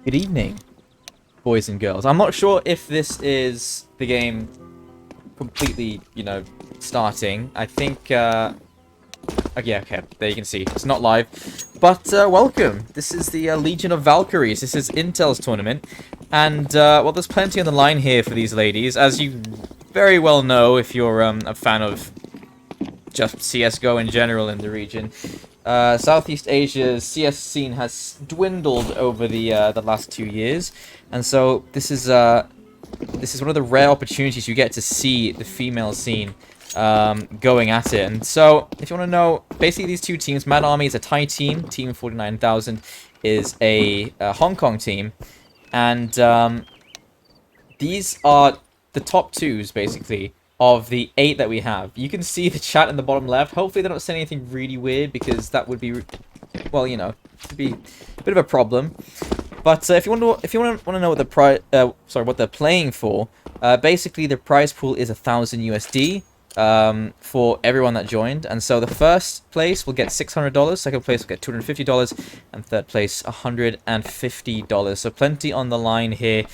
Good evening, boys and girls. I'm not sure if this is the game completely, starting. I think, yeah, okay, there you can see. It's not live. But, welcome. This is the Legion of Valkyries. This is Intel's tournament. And, well, there's plenty on the line here for these ladies. As you very well know, if you're a fan of just CSGO in general in the region. Southeast Asia's CS scene has dwindled over the last 2 years, and so this is one of the rare opportunities you get to see the female scene going at it. And so, if you want to know, basically these two teams, Mad Army is a Thai team, Team 49,000 is a Hong Kong team, and these are the top twos, basically, of the 8 that we have. You can see the chat in the bottom left. Hopefully they don't say anything really weird, because that would be, well, it'd be a bit of a problem. But if you want to know what what they're playing for, basically the prize pool is 1,000 USD for everyone that joined, and so the first place will get $600, second place will get $250, and third place $150. So plenty on the line here.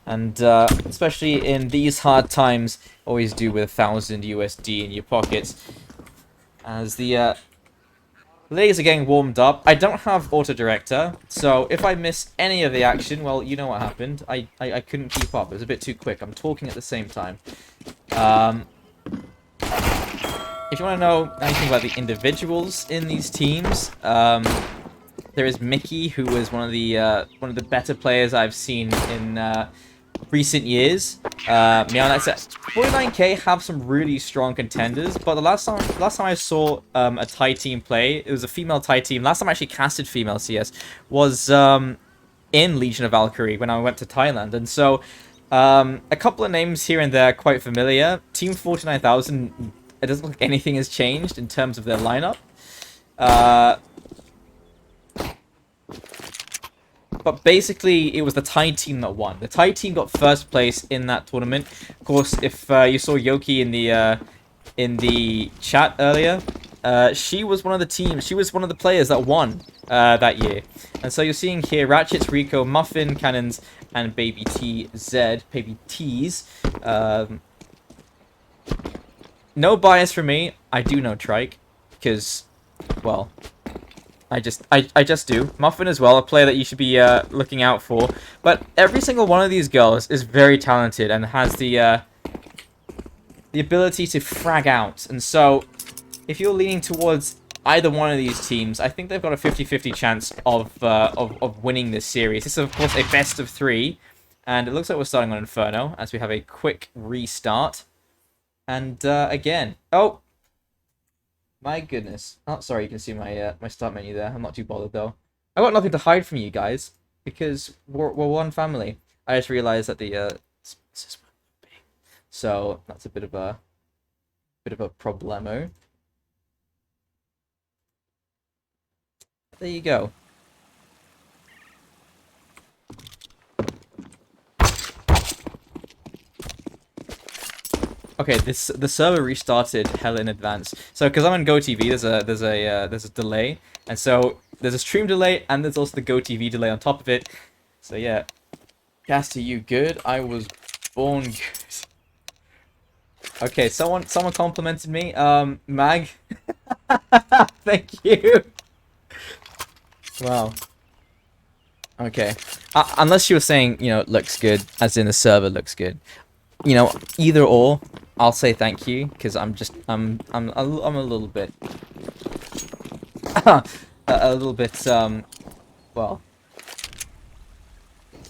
And especially in these hard times, always do with 1,000 USD in your pockets. As the ladies are getting warmed up, I don't have auto director, so if I miss any of the action, well, you know what happened. I couldn't keep up. It was a bit too quick. I'm talking at the same time. If you want to know anything about the individuals in these teams, there is Mickey, who is one of the better players I've seen in recent years. That's 49k have some really strong contenders, but the last time I saw a Thai team play, it was a female Thai team. Last time I actually casted female CS was in Legion of Valkyrie when I went to Thailand, and so a couple of names here and there are quite familiar. Team 49,000, it doesn't look like anything has changed in terms of their lineup. But basically, it was the Thai team that won. The Thai team got first place in that tournament. Of course, if you saw Yoki in the chat earlier, she was one of the teams. She was one of the players that won that year. And so you're seeing here Ratchets, Rico, Muffin, Cannons, and Baby TZ, Baby T's. No bias for me. I do know Trike because, well, I just do. Muffin as well, a player that you should be looking out for. But every single one of these girls is very talented and has the ability to frag out. And so, if you're leaning towards either one of these teams, I think they've got a 50-50 chance of winning this series. This is, of course, a best of 3. And it looks like we're starting on Inferno, as we have a quick restart. And, again... Oh! My goodness. Oh, sorry, you can see my my start menu there. I'm not too bothered, though. I got nothing to hide from you guys, because we're one family. I just realized that the spaces were big. So, that's a bit of a problemo. There you go. Okay, the server restarted hell in advance. So, because I'm on GoTV, there's a delay, and so there's a stream delay, and there's also the GoTV delay on top of it. So yeah, Caster, you good? I was born good. Okay, someone complimented me. Mag, thank you. Wow. Okay, unless you were saying, looks good, as in the server looks good. Either or, I'll say thank you, because I'm a little bit a little bit well,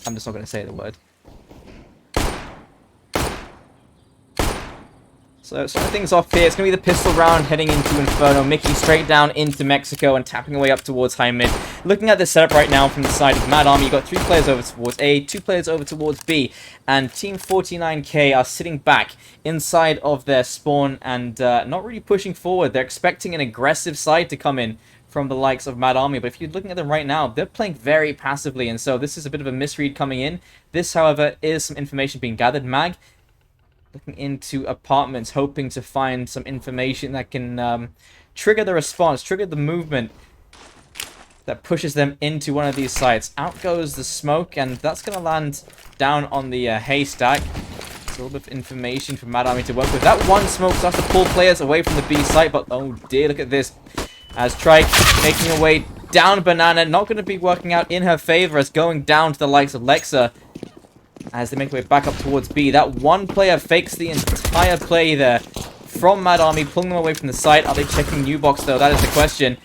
I'm just not going to say the word. So starting things off here, it's going to be the pistol round heading into Inferno. Mickey straight down into Mexico and tapping away up towards high mid. Looking at the setup right now from the side of Mad Army, you've got 3 players over towards A, 2 players over towards B, and Team 49k are sitting back inside of their spawn and not really pushing forward. They're expecting an aggressive side to come in from the likes of Mad Army, but if you're looking at them right now, they're playing very passively, and so this is a bit of a misread coming in. This, however, is some information being gathered. Mag looking into apartments, hoping to find some information that can trigger the response, trigger the movement. that pushes them into one of these sites. Out goes the smoke, and that's going to land down on the haystack. It's a little bit of information for Mad Army to work with. That one smoke starts to pull players away from the B site, but oh dear, look at this. As Trike making her way down Banana, not going to be working out in her favor as going down to the likes of Lexa as they make their way back up towards B. That one player fakes the entire play there from Mad Army, pulling them away from the site. Are they checking new box though? That is the question.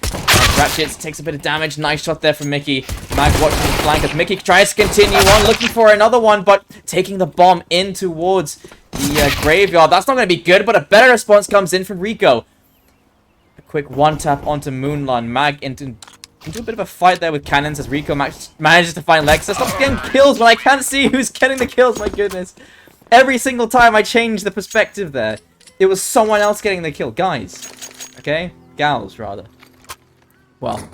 Ratchet takes a bit of damage. Nice shot there from Mickey. Mag watching the flank as Mickey tries to continue on, looking for another one, but taking the bomb in towards the graveyard. That's not going to be good, but a better response comes in from Rico. A quick one-tap onto Moonlun. Mag into a bit of a fight there with cannons as Rico manages to find Lexa. Stops getting kills when I can't see who's getting the kills, my goodness. Every single time I change the perspective there, it was someone else getting the kill. Guys. Okay? Gals, rather. Well,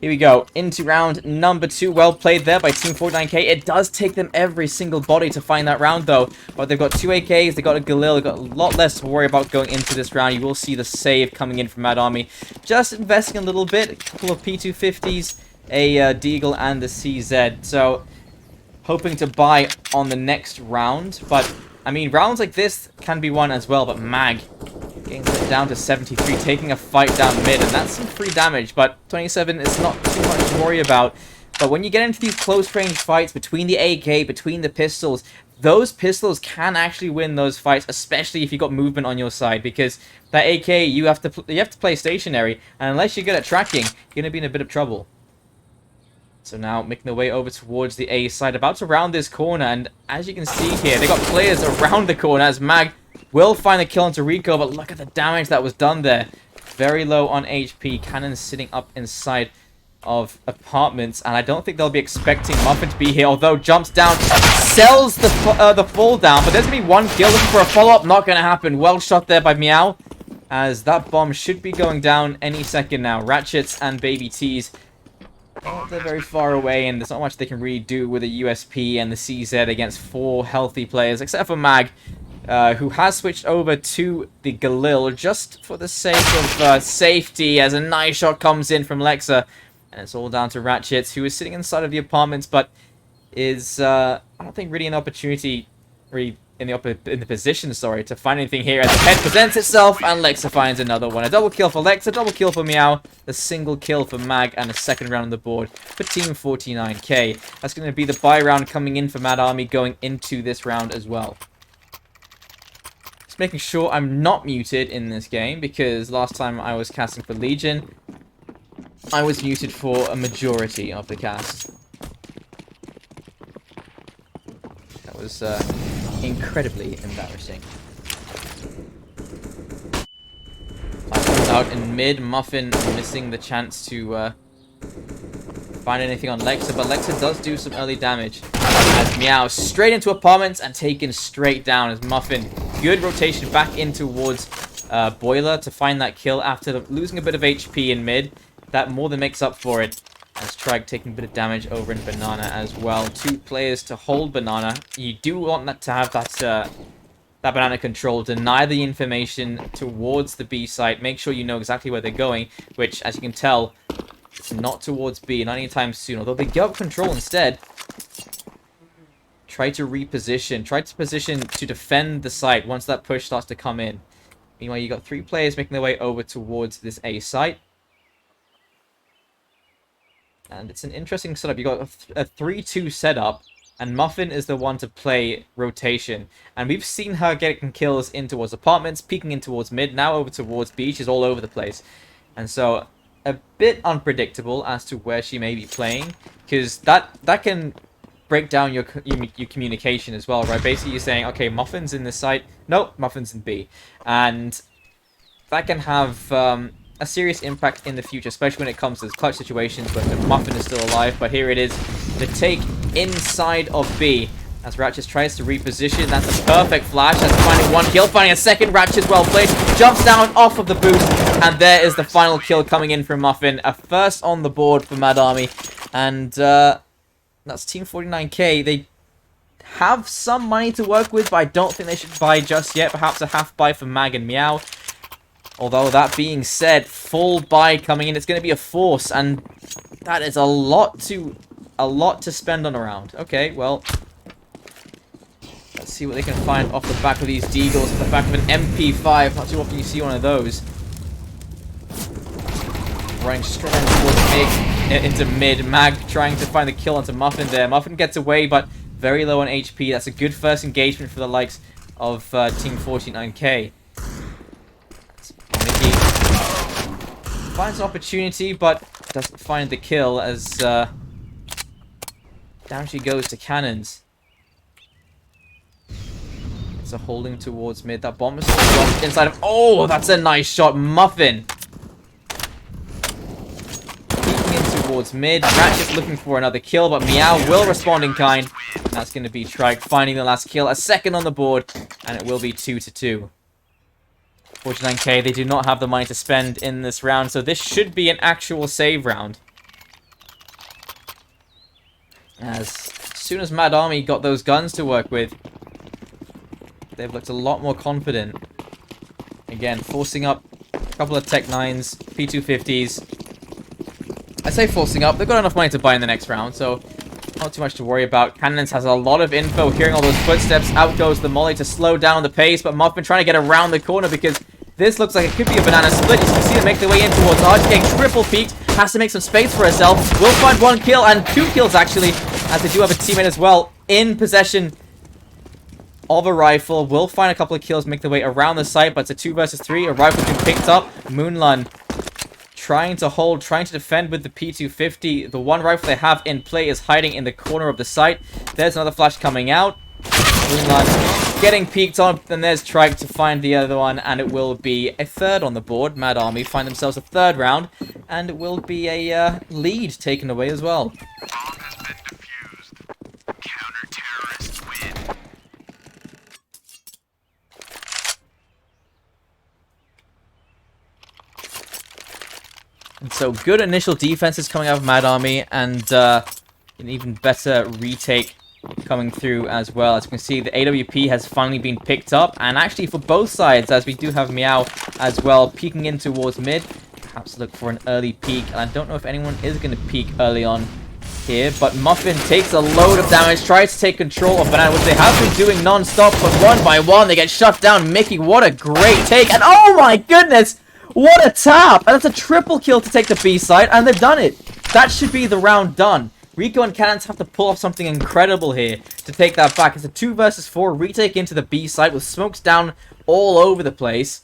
here we go. Into round number 2. Well played there by Team 49K. It does take them every single body to find that round, though. But they've got 2 AKs, they've got a Galil, they've got a lot less to worry about going into this round. You will see the save coming in from Mad Army. Just investing a little bit. A couple of P250s, a Deagle, and the CZ. So, hoping to buy on the next round. But, I mean, rounds like this can be won as well. But Mag getting put down to 73, taking a fight down mid, and that's some free damage, but 27 is not too much to worry about. But when you get into these close-range fights between the AK, between the pistols, those pistols can actually win those fights, especially if you've got movement on your side, because that AK, you have to play stationary, and unless you're good at tracking, you're going to be in a bit of trouble. So now making their way over towards the A side, about to round this corner, and as you can see here, they got players around the corner as Mag will find the kill onto Rico, but look at the damage that was done there. Very low on HP. Cannons sitting up inside of apartments, and I don't think they'll be expecting Muffin to be here, although jumps down, sells the fall down, but there's going to be one kill. Looking for a follow-up, not going to happen. Well shot there by Meow, as that bomb should be going down any second now. Ratchets and Baby T's, oh, they're very far away, and there's not much they can really do with a USP and the CZ against 4 healthy players, except for Mag, who has switched over to the Galil just for the sake of safety, as a nice shot comes in from Lexa. And it's all down to Ratchets, who is sitting inside of the apartments, but is, I don't think, really an opportunity, really in the position, sorry, to find anything here as the head presents itself, and Lexa finds another one. A double kill for Lexa, double kill for Meow, a single kill for Mag, and a second round on the board for Team 49K. That's going to be the buy round coming in for Mad Army going into this round as well. Making sure I'm not muted in this game, because last time I was casting for Legion, I was muted for a majority of the cast. That was incredibly embarrassing. Out in mid, Muffin missing the chance to find anything on Lexa, but Lexa does do some early damage. As Meow straight into apartments and taken straight down as Muffin. Good rotation back in towards Boiler to find that kill after losing a bit of HP in mid. That more than makes up for it. As Trike taking a bit of damage over in Banana as well. 2 players to hold Banana. You do want that to have that Banana control. Deny the information towards the B site. Make sure you know exactly where they're going, which, as you can tell, it's not towards B, not anytime soon. Although they give up control instead. Try to reposition. Try to position to defend the site once that push starts to come in. Meanwhile, you got 3 players making their way over towards this A site. And it's an interesting setup. You got a 3-2 setup, and Muffin is the one to play rotation. And we've seen her getting kills in towards apartments, peeking in towards mid, now over towards B. She's all over the place. And so, a bit unpredictable as to where she may be playing, because that can break down your communication as well, right? Basically, you're saying, okay, Muffin's in this site. Nope, Muffin's in B. And that can have a serious impact in the future, especially when it comes to clutch situations where the Muffin is still alive. But here it is, the take inside of B. As Ratchet tries to reposition, that's a perfect flash. That's finding 1 kill, finding a second. Ratchet well played, jumps down off of the boost, and there is the final kill coming in from Muffin. A first on the board for Mad Army, and that's Team 49K. They have some money to work with, but I don't think they should buy just yet. Perhaps a half buy for Mag and Meow. Although, that being said, full buy coming in. It's going to be a force, and That is a lot to spend on a round. Okay, well, let's see what they can find off the back of these Deagles, off the back of an MP5. Not too often you see one of those. Running straight into mid. Mag trying to find the kill onto Muffin there. Muffin gets away, but very low on HP. That's a good first engagement for the likes of Team 49K. Mickey finds an opportunity, but doesn't find the kill as down she goes to cannons. So holding towards mid. That bomb is dropped inside of... Oh, that's a nice shot. Muffin. Peeking in towards mid. Ratchet looking for another kill, but Meow will respond in kind. And that's going to be Trike finding the last kill. A second on the board, and it will be 2-2. 49K, they do not have the money to spend in this round, so this should be an actual save round. As soon as Mad Army got those guns to work with, they've looked a lot more confident. Again, forcing up a couple of Tech 9s, P250s. I say forcing up, they've got enough money to buy in the next round, so not too much to worry about. Cannons has a lot of info, hearing all those footsteps. Out goes the molly to slow down the pace, but Muffin trying to get around the corner because this looks like it could be a banana split. You can see them make their way in towards Arch, getting triple peaked. Has to make some space for herself. Will find 1 kill, and 2 kills actually, as they do have a teammate as well in possession of a rifle. Will find a couple of kills, make their way around the site, but it's a 2 versus 3. A rifle's been picked up. Moonlun trying to hold, trying to defend with the P250. The one rifle they have in play is hiding in the corner of the site. There's another flash coming out. Moonlun getting peeked on, then there's Trike to find the other one, and it will be a third on the board. Mad Army find themselves a third round, and it will be a lead taken away as well. Bomb has been defused. Counter-terrorists win. And so good initial defenses coming out of Mad Army, and an even better retake coming through as well. As you can see, the AWP has finally been picked up, and actually for both sides, as we do have Meow as well peeking in towards mid. Perhaps look for an early peek, and I don't know if anyone is going to peek early on here, but Muffin takes a load of damage, tries to take control of Banana, which they have been doing non-stop, but one by one they get shut down. Mickey, what a great take, and oh my goodness, what a tap! And that's a triple kill to take the B side, and they've done it. That should be the round done. Rico and Cannons have to pull off something incredible here to take that back. It's a 2 versus 4 retake into the B site with smokes down all over the place.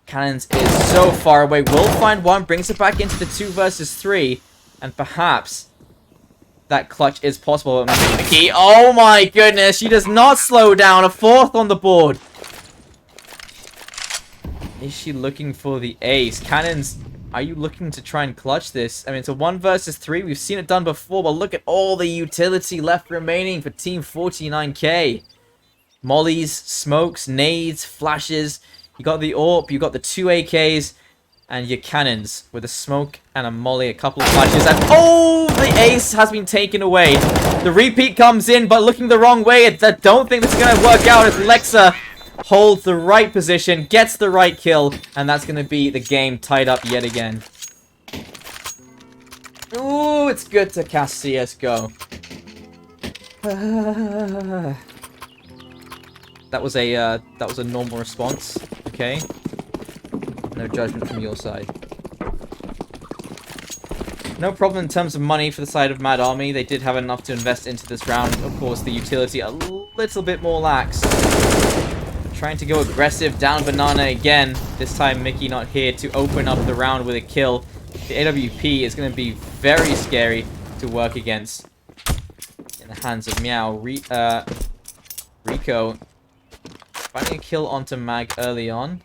Cannons is so far away. Will find one, brings it back into the 2 versus 3, and perhaps that clutch is possible. Mickey, oh my goodness, she does not slow down. A 4th on the board. Is she looking for the ace? Cannons, are you looking to try and clutch this? I mean, it's a 1 versus 3. We've seen it done before, but look at all the utility left remaining for Team 49K. Mollies, smokes, nades, flashes. You got the AWP, you got the 2 AKs, and your cannons with a smoke and a molly, a couple of flashes, and oh, the ace has been taken away. The repeat comes in, but looking the wrong way. I don't think this is going to work out as Lexa holds the right position, gets the right kill, and that's going to be the game tied up yet again. Ooh, it's good to cast CSGO. That was a normal response. Okay. No judgment from your side. No problem in terms of money for the side of Mad Army. They did have enough to invest into this round. Of course, the utility a little bit more lax. Trying to go aggressive down Banana again. This time Mickey not here to open up the round with a kill. The AWP is going to be very scary to work against in the hands of Meow. Rico finding a kill onto Mag early on.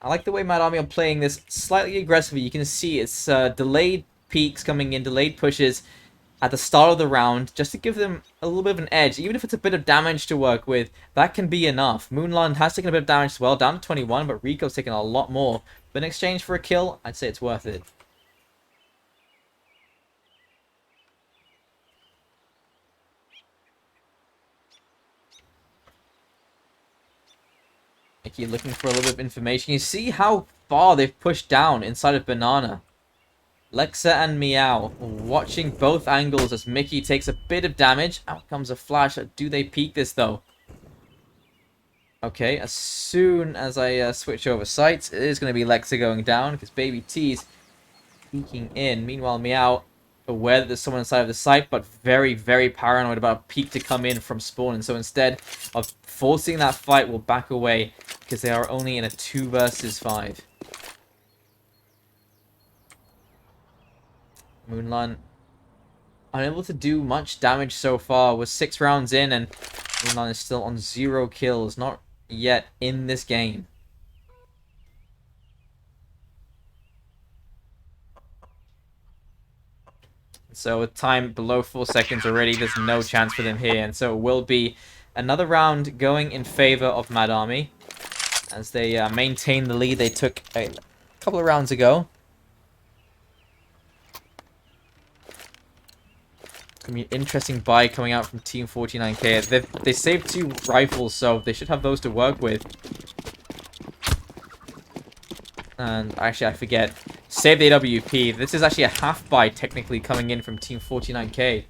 I like the way Mad Army are playing this slightly aggressively. You can see it's delayed peaks coming in, delayed pushes at the start of the round, just to give them a little bit of an edge. Even if it's a bit of damage to work with, that can be enough. Moonland has taken a bit of damage as well, down to 21, but Rico's taken a lot more. But in exchange for a kill, I'd say it's worth it. Mickey looking for a little bit of information. You see how far they've pushed down inside of Banana. Lexa and Meow watching both angles as Mickey takes a bit of damage. Out comes a flash. Do they peek this though? Okay, as soon as I switch over sites, it is going to be Lexa going down because Baby T's peeking in. Meanwhile, Meow aware that there's someone inside of the site, but very, very paranoid about a peek to come in from spawn. And so instead of forcing that fight, will back away because they are only in a 2 versus 5. Moonlan unable to do much damage so far. We're 6 rounds in and Moonlan is still on 0 kills. Not yet in this game. So with time below 4 seconds already, there's no chance for them here. And so it will be another round going in favor of Mad Army as they maintain the lead they took a couple of rounds ago. It's going to be an interesting buy coming out from Team 49K. They saved 2 rifles, so they should have those to work with. And actually, I forget. Save the AWP. This is actually a half buy technically coming in from Team 49K.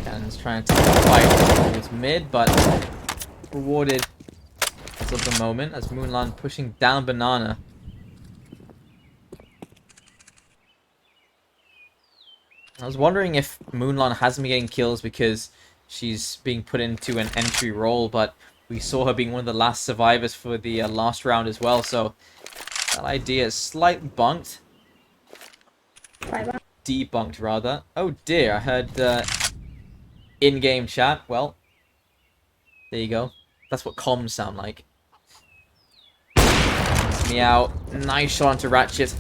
Cannon's trying to take the fight towards mid, but rewarded as of the moment as Moonlan pushing down Banana. I was wondering if Moonlan hasn't been getting kills because she's being put into an entry role, but we saw her being one of the last survivors for the last round as well, so that idea is slightly bunked. Debunked, rather. Oh dear, I heard in-game chat. Well, there you go. That's what comms sound like. Meow. Nice shot onto Ratchet.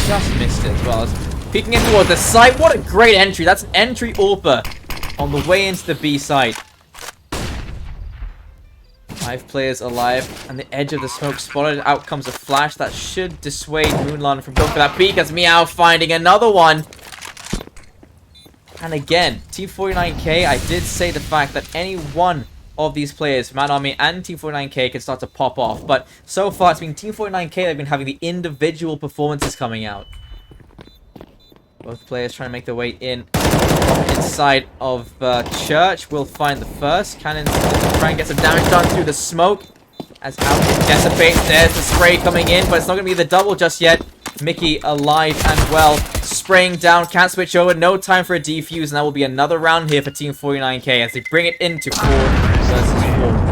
Just missed it as well. Peeking in towards the site. What a great entry. That's an entry AWPer on the way into the B site. 5 players alive, and the edge of the smoke spotted. Out comes a flash that should dissuade Moonlan from going for that peek as Meow finding another one. And again, Team 49K, I did say the fact that any one of these players, Mad Army and Team 49K, can start to pop off. But so far, it's been Team 49K that have been having the individual performances coming out. Both players trying to make their way in from inside of Church. Will find the first. Cannon's trying to get some damage done through the smoke. As out dissipates, there's the spray coming in, but it's not going to be the double just yet. Mickey alive and well. Spraying down, can't switch over. No time for a defuse, and that will be another round here for Team 49K as they bring it into 4 versus 4.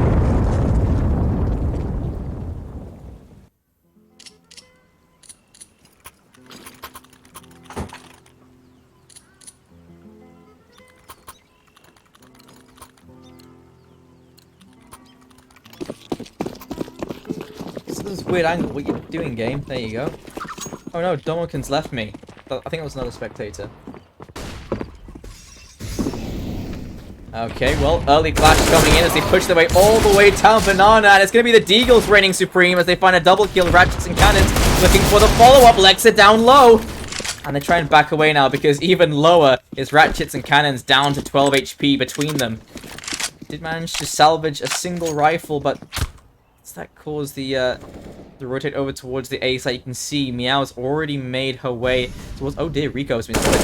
This is a weird angle. What are you doing, game? There you go. Oh no, Domokin's left me. I think it was another spectator. Okay, well, early flash coming in as they push their way all the way down Banana, and it's going to be the Deagles reigning supreme as they find a double kill. Ratchets and Cannons looking for the follow-up. Lexa down low. And they try and back away now because even lower is Ratchets and Cannons down to 12 HP between them. Did manage to salvage a single rifle, but does that cause the rotate over towards the A site? You can see Meow's already made her way towards... Oh dear, Rico's been split.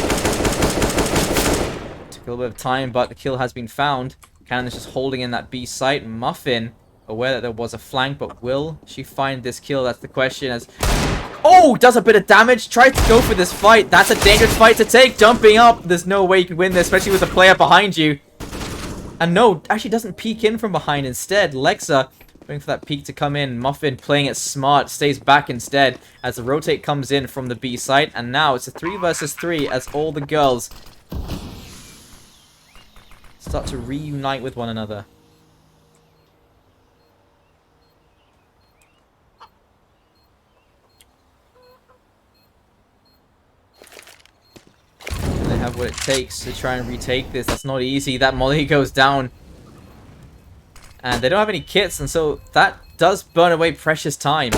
Took a little bit of time, but the kill has been found. Cannon is just holding in that B site. Muffin, aware that there was a flank, but will she find this kill? That's the question. As oh, does a bit of damage. Tried to go for this fight. That's a dangerous fight to take. Jumping up. There's no way you can win this, especially with a player behind you. And no, actually doesn't peek in from behind. Instead, Lexa waiting for that peek to come in. Muffin playing it smart, stays back instead as the rotate comes in from the B site. And now it's a 3 versus 3 as all the girls start to reunite with one another. And they have what it takes to try and retake this. That's not easy. That molly goes down. And they don't have any kits, and so that does burn away precious time.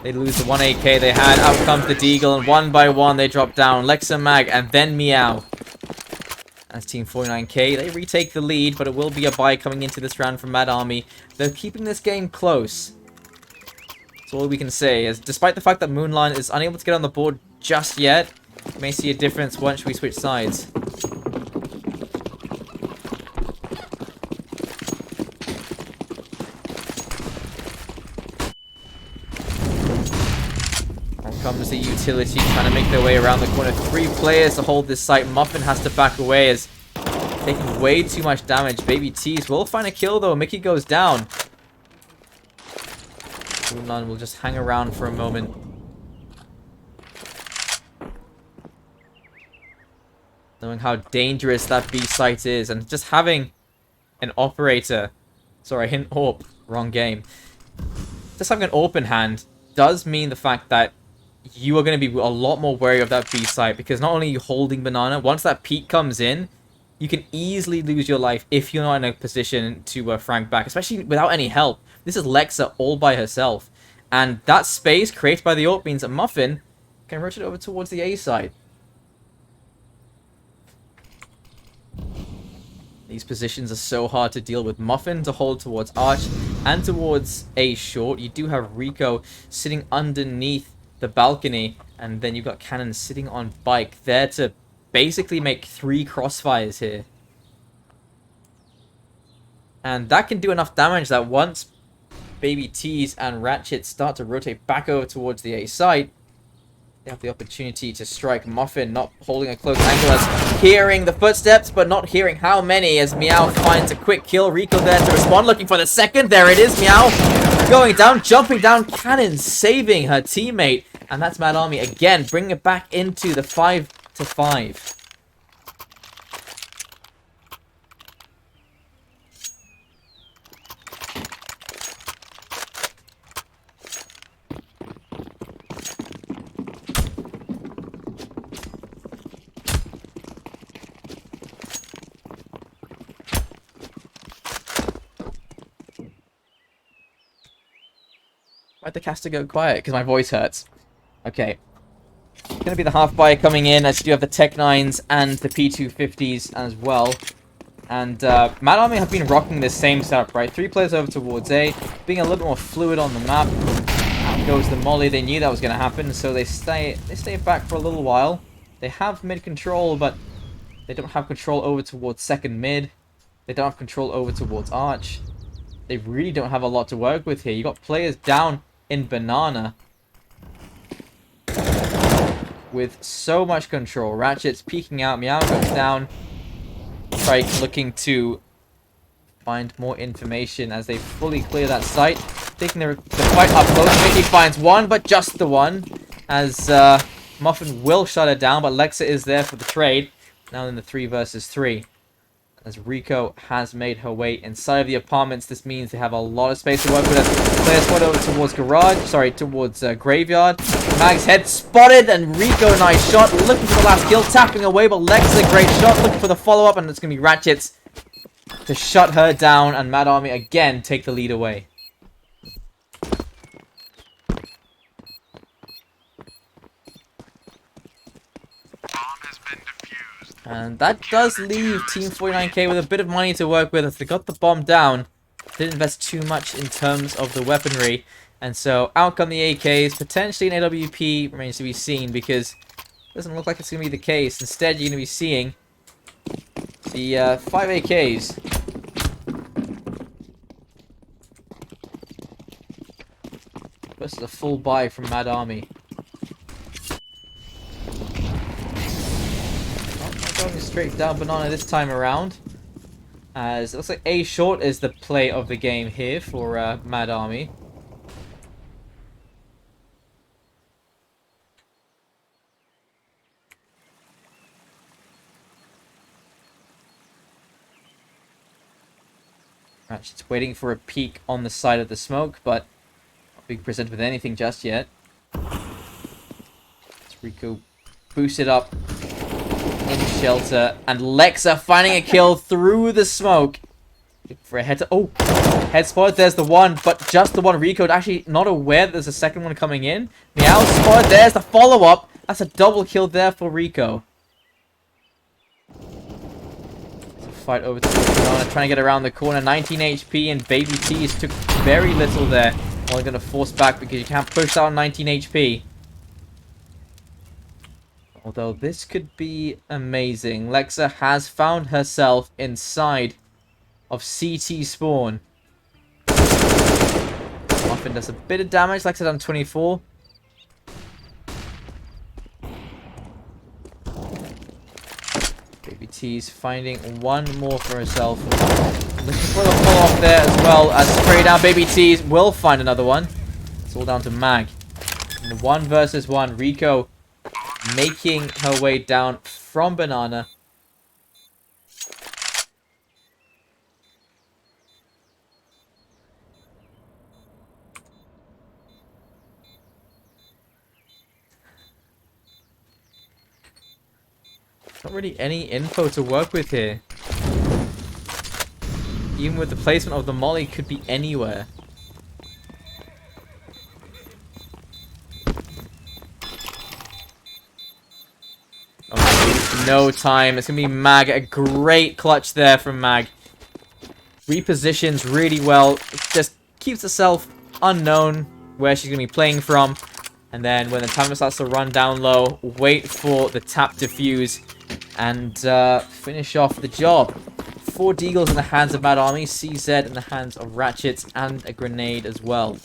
They lose the 1 AK they had. Out comes the Deagle, and one by one they drop down. Lexa Mag, and then Meow. As Team 49K, they retake the lead, but it will be a bye coming into this round from Mad Army. They're keeping this game close. That's all we can say, is despite the fact that Moonline is unable to get on the board just yet, you may see a difference once we switch sides. Comes the utility trying to make their way around the corner. 3 players to hold this site. Muffin has to back away as taking way too much damage. Baby Tease will find a kill though. Mickey goes down. Moonline will just hang around for a moment. Knowing how dangerous that B site is, and just having an operator, sorry, hint AWP, wrong game. Just having an AWP in hand does mean the fact that you are going to be a lot more wary of that B site, because not only are you holding banana, once that peek comes in, you can easily lose your life if you're not in a position to frank back, especially without any help. This is Lexa all by herself, and that space created by the AWP means that Muffin can rotate over towards the A side. These positions are so hard to deal with. Muffin to hold towards Arch and towards A short. You do have Rico sitting underneath the balcony, and then you've got Cannon sitting on Bike there to basically make 3 crossfires here. And that can do enough damage that once Baby Tease and Ratchet start to rotate back over towards the A site, they have the opportunity to strike. Muffin not holding a close angle as hearing the footsteps, but not hearing how many, as Meow finds a quick kill. Rico there to respond, looking for the second. There it is, Meow going down, jumping down. Cannon saving her teammate. And that's Mad Army again, bringing it back into the 5-5. Why'd the caster go quiet? Because my voice hurts. Okay. It's going to be the half buy coming in, as you do have the Tech 9s and the P250s as well. And Mad Army have been rocking this same setup, right? 3 players over towards A, being a little bit more fluid on the map. Out goes the molly. They knew that was going to happen, so they stay back for a little while. They have mid control, but they don't have control over towards second mid. They don't have control over towards Arch. They really don't have a lot to work with here. You got players down in banana with so much control. Ratchet's peeking out. Meow goes down. Strike looking to find more information as they fully clear that site. Taking the fight up close. Mickey finds one, but just the one. As Muffin will shut it down, but Lexa is there for the trade. Now in the 3 versus 3. As Rico has made her way inside of the apartments, this means they have a lot of space to work with. As players squad over towards towards Graveyard. Mag's head spotted, and Rico, nice shot, looking for the last kill, tapping away, but Lex a great shot, looking for the follow-up, and it's going to be Ratchet's to shut her down, and Mad Army again take the lead away. And that does leave Team 49K with a bit of money to work with as they got the bomb down. Didn't invest too much in terms of the weaponry. And so out come the AKs. Potentially an AWP remains to be seen, because it doesn't look like it's going to be the case. Instead, you're going to be seeing the 5 AKs. This is a full buy from Mad Army. Going straight down banana this time around, as it looks like A short is the play of the game here for Mad Army. Ratchet's waiting for a peek on the side of the smoke, but not being presented with anything just yet. Rico boosted up in shelter, and Lexa finding a kill through the smoke. For a head to, oh, head spotted, there's the one, but just the one. Rico actually not aware that there's a second one coming in. Meow spotted, there's the follow-up. That's a double kill there for Rico. fight over to Banana, trying to get around the corner. 19 HP, and Baby T's took very little there. Only going to force back because you can't push out 19 HP. Although this could be amazing. Lexa has found herself inside of CT spawn. Muffin does a bit of damage. Lexa done 24. Baby T's finding one more for herself. Looking for the pull-off there as well as spray down. Baby T's will find another one. It's all down to Mag. In the 1 versus 1, Rico making her way down from Banana. Not really any info to work with here. Even with the placement of the molly, could be anywhere. Oh, no time. It's going to be Mag. A great clutch there from Mag. Repositions really well. Just keeps herself unknown where she's going to be playing from. And then when the timer starts to run down low, wait for the tap defuse and finish off the job. 4 Deagles in the hands of Mad Army, CZ in the hands of Ratchets, and a grenade as well.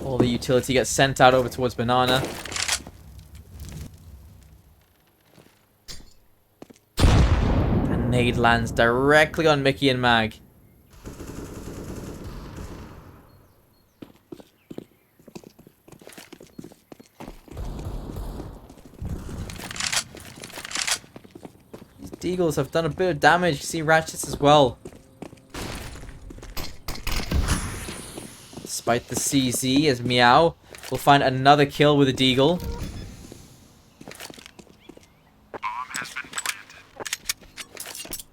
All the utility gets sent out over towards Banana. And nade lands directly on Mickey and Mag. Deagles have done a bit of damage. You see Ratchets as well. Despite the CZ, as Meow will find another kill with a Deagle. Bomb has been planted.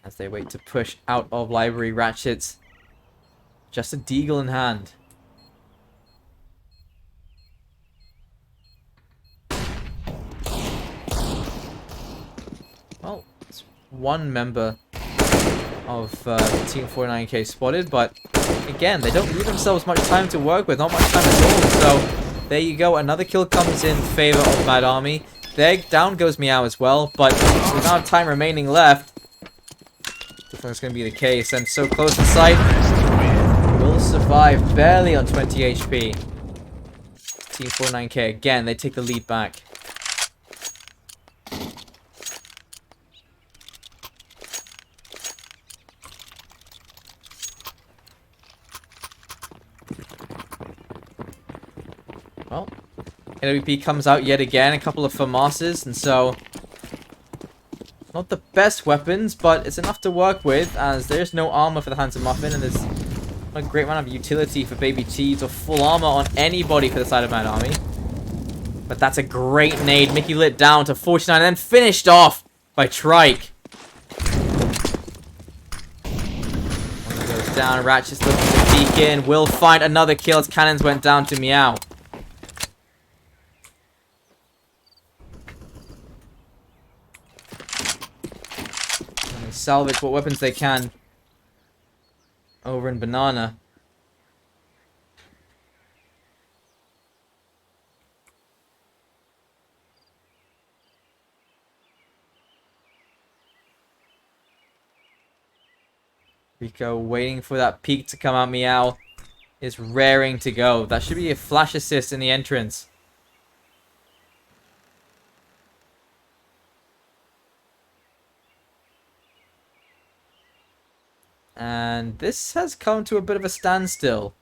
As they wait to push out of library, Ratchets. Just a Deagle in hand. Well, it's one member of Team 49K spotted, but again, they don't leave themselves much time to work with, not much time at all. So there you go, another kill comes in favor of Mad Army. There, down goes Meow as well, but with the amount of time remaining left, I think it's going to be the case. And so close in sight, will survive barely on 20 HP. Team 49K again, they take the lead back. Well, AWP comes out yet again, a couple of FAMASs, and so not the best weapons, but it's enough to work with, as there's no armor for the hands of Muffin, and there's not a great amount of utility for Baby T's or full armor on anybody for the side of Mad Army. But that's a great nade. Mickey lit down to 49 and then finished off by Trike. One goes down, Ratchet's looking to peek in, will find another kill as cannons went down to Meow. Salvage what weapons they can over in Banana. Rico waiting for that peek to come out. Meow is raring to go. That should be a flash assist in the entrance. And this has come to a bit of a standstill.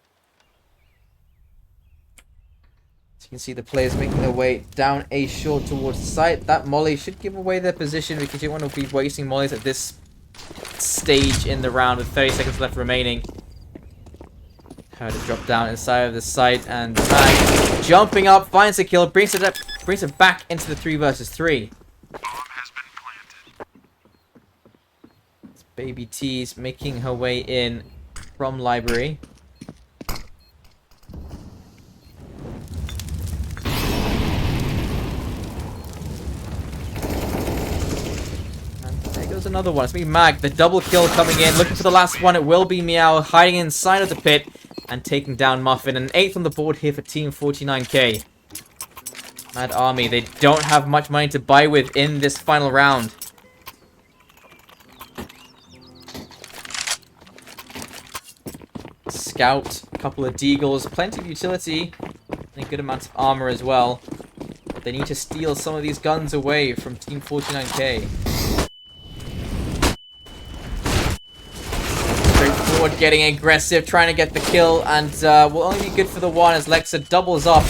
As you can see, the players making their way down a short towards the site. That molly should give away their position because you want to be wasting mollies at this stage in the round with 30 seconds left remaining. How to drop down inside of the site, and Mag jumping up, finds a kill, brings it back into the 3 versus 3. Bomb has been planted. Baby T's making her way in from library. And there goes another one. It's me, Mag. The double kill coming in. Looking for the last one. It will be Meow hiding inside of the pit and taking down Muffin. An 8th on the board here for Team 49k. Mad Army, they don't have much money to buy with in this final round. Scout, a couple of deagles, plenty of utility, and a good amount of armor as well. But they need to steal some of these guns away from Team 49k. Straightforward, getting aggressive, trying to get the kill, and will only be good for the one as Lexa doubles off,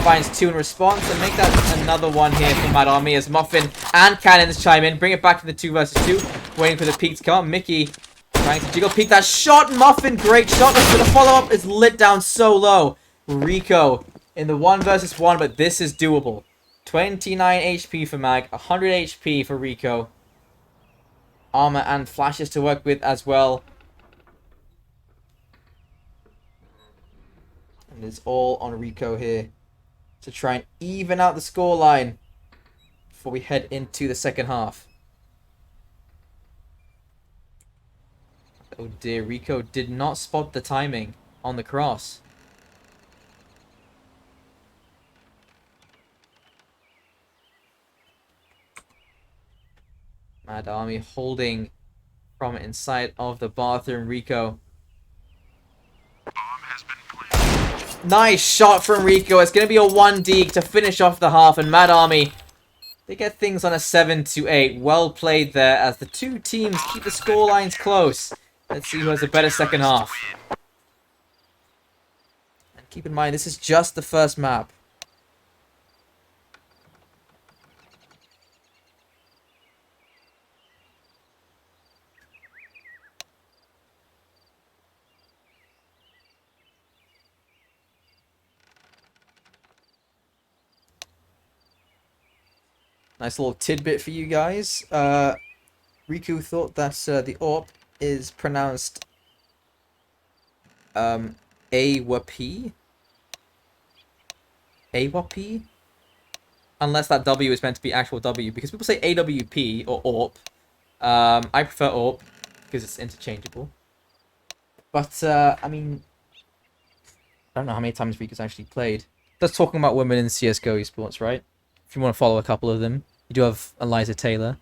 finds 2 in response, and make that another one here for Mad Army as Muffin and Cannons chime in, bring it back to the 2 versus 2, waiting for the peak to come up. Mickey trying to jiggle peek that shot. Muffin, great shot, but the follow-up is lit down so low. Rico in the 1 versus 1, but this is doable. 29 HP for Mag, 100 HP for Rico. Armor and flashes to work with as well. And it's all on Rico here to try and even out the scoreline before we head into the second half. Oh dear, Rico did not spot the timing on the cross. Mad Army holding from inside of the bathroom. Rico. Nice shot from Rico. It's going to be a 1D to finish off the half. And Mad Army, they get things on a 7-8. Well played there as the 2 teams keep the score lines close. Let's see who has a better second half. And keep in mind, this is just the first map. Nice little tidbit for you guys. Riku thought that the AWP is pronounced AWP? AWP? Unless that W is meant to be actual W, because people say AWP or AWP. I prefer AWP because it's interchangeable. But I mean, I don't know how many times Riku's actually played. That's talking about women in CS:GO esports, right? If you want to follow a couple of them, you do have Eliza Taylor.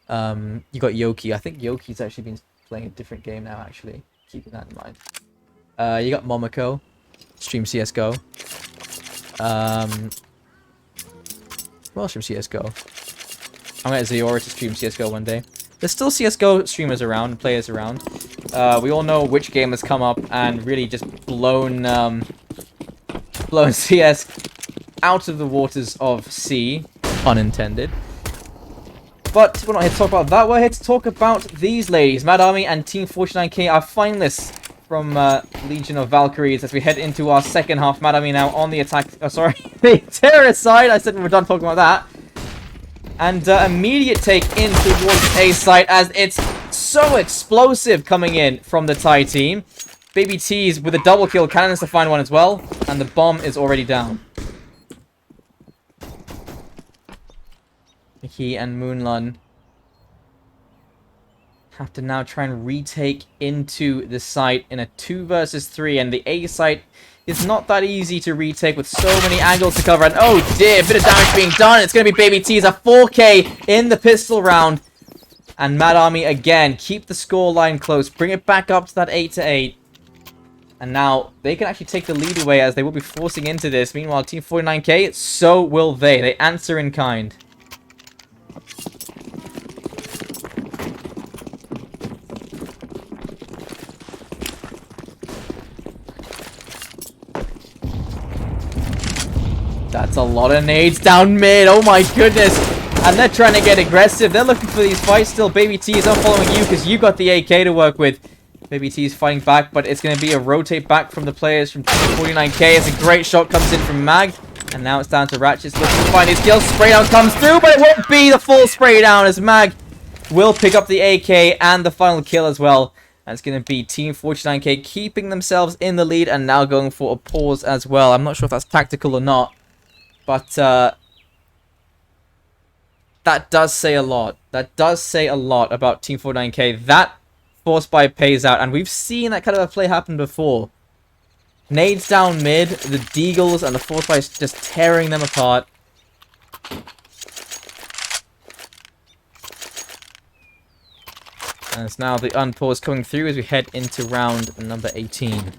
You got Yoki. I think Yoki's actually been playing a different game now, actually. Keeping that in mind. You got Momoko, stream CS:GO. Well, stream CS:GO. I'm gonna get Ziora to stream CS:GO one day. There's still CS:GO streamers around, players around. We all know which game has come up and really just blown CS out of the waters of C, unintended. But we're not here to talk about that. We're here to talk about these ladies. Mad Army and Team 49k are finalists from Legion of Valkyries as we head into our second half. Mad Army now on the attack. Oh, sorry, the terrorist side. I said we were done talking about that. And immediate take in towards A site as it's so explosive coming in from the Thai team. Baby T's with a double kill. Cannons to find one as well. And the bomb is already down. Mickey and Moonlun have to now try and retake into the site in a 2 versus 3, and the A site is not that easy to retake with so many angles to cover. And oh dear, a bit of damage being done. It's going to be Baby T's a 4k in the pistol round, and Mad Army again keep the score line close, bring it back up to that 8-8, and now they can actually take the lead away as they will be forcing into this. Meanwhile, Team 49k, so will they. They answer in kind. That's a lot of nades down mid. Oh my goodness. And they're trying to get aggressive. They're looking for these fights still. Baby T is not following you because you got the AK to work with. Baby T is fighting back, but it's going to be a rotate back from the players from 49k. It's a great shot comes in from Mag. And now it's down to Ratchet's looking to find his kill. Spray down comes through, but it won't be the full spray down as Mag will pick up the AK and the final kill as well. And it's going to be Team 49K keeping themselves in the lead and now going for a pause as well. I'm not sure if that's tactical or not, but that does say a lot. That does say a lot about Team 49K. That force buy pays out, and we've seen that kind of a play happen before. Nades down mid, the Deagles and the force buy just tearing them apart. And it's now the unpause coming through as we head into round number 18.